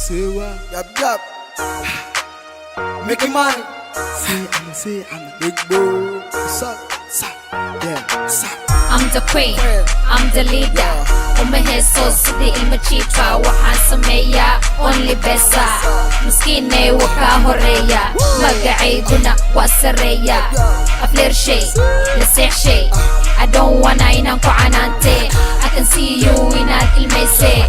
سوا Yup, yup. Making money. See I'm a big boo. Suck, suck, yeah, suck. I'm the queen, I'm the leader. ومهسو سيدي المشيطة وحان سمية only بسا مسكيني وكاهورية مقعيدنا واسرية أفلير شي لسيح شي I don't wanna ينانكو عنانتي I can see you ينان الميسي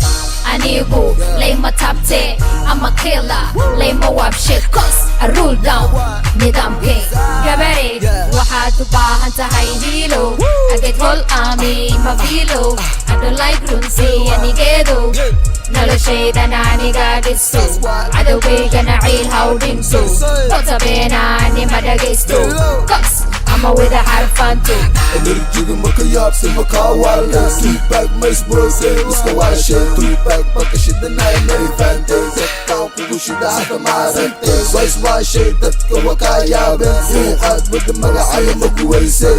أنيقو لي ما تابتي I'm a killer لي ما وابشي cause I rule down نظامكي قبري waxaad u baahan tahay hiilo ageed hol aami ma fiilo I don't like runsi anigeedo noloshaydan aniga dhisto cadowgaygana ciil haw dhinto kotabeenaani ma dhagaysto cause ama wada xarfanto Enerjiga marka yaabsan markaa waale Sleep back mays brose iska waashe Three back baka shidanay mary fantays Dadkaan kugu shida hada maaragtay Ways waashe dadka wakaa yaabeen Buuqaad wada magacaga makuweysay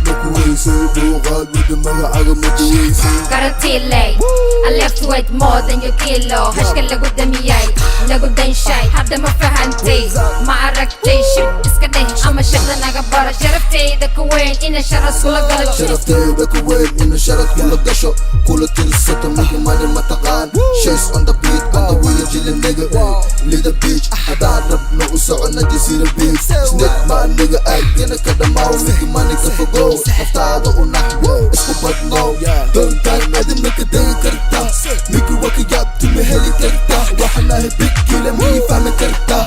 makuweysay Buuqaad wada magacaga makuweysay garantiiley I left weight more than your kilo hashka lagu damiyay lagu danshay hadda ma fahantay ma aragtay shib iska dheh ama shaqda naga bara sharaftayda ka weyn ina sharas kula galo sharaftayda ka weyn ina sharad kula gasho kula tirsata migi mani mataqaan shays on the beat on the wheel jilin nigga lida beach hadaan rabno u socona jasiira beach snake maa nigga aagina ka dhamaaw migi mani ka fogow naftaada u naxwo isku badnow doontaan adina ka degi karta migi waka yaabti ma heli karta waxanahay bigkila mii fahmi karta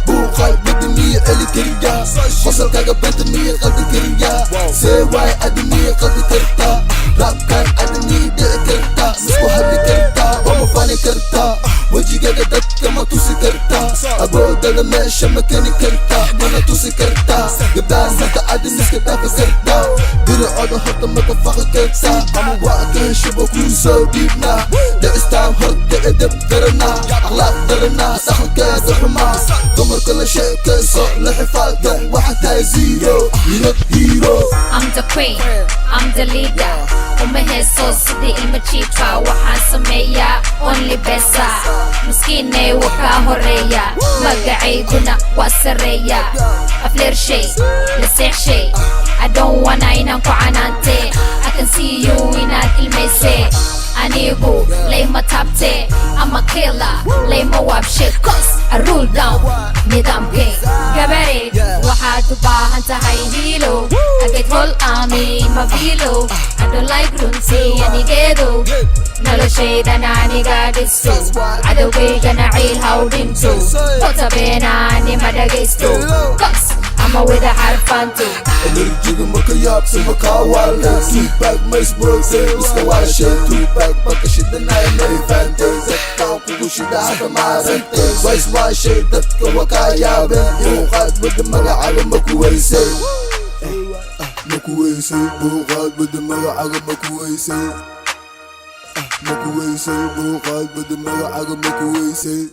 buuqaad wada miya celi kariya qosalkaaga benta miya qaldi kariya see waay adi miya qaldi karta raabkaan adi miya dhici karta misku hadli karta wama fani karta wejigaga dadka ma tusi karta aboodada meesha ma keni karta mana tusi karta gabdhaan hadda adi miska dhaafi karta diricooda horta maka faqi karta ama waa ka heshaba kuu soo dhiibna dhicistaan horta edeb darana akhlaaq darana dhaqankeeda xumaa dumarka la sheekayso la xifaaltan waxa tahay zero you're not hero I'm the queen, I'm the leader ومهسو سيدي المشيطة وحان سمية only بسا مسكيني وكاهورية مقعيدنا واسرية أفلير شي لسيح شي I don't wanna ينانكو عنانتي I can see you ينان الميسي أنيقو لي ما تابتي I'm a killer لي ما وابشي cause I rule down نظامكي قبري waxaad u baahan tahay hiilo ageed hol aami ma fiilo I don't like runsi anigeedo noloshaydan aniga dhisto cadowgaygana ciil haw dhinto kotabeenaani ma dhagaysto cause ama wada xarfanto Enerjiga marka yaabsan markaa waale Sleep back mays brose iska waashe Three back baka shidanay mary fantays Dadkaan kugu shida hada maaragtay Ways waashe dadka wakaa yaabeen Buuqaad wada magacaga makuweysay makuweysay Buuqaad wada magacaga makuweysay makuweysay Buuqaad wada magacaga makuweysay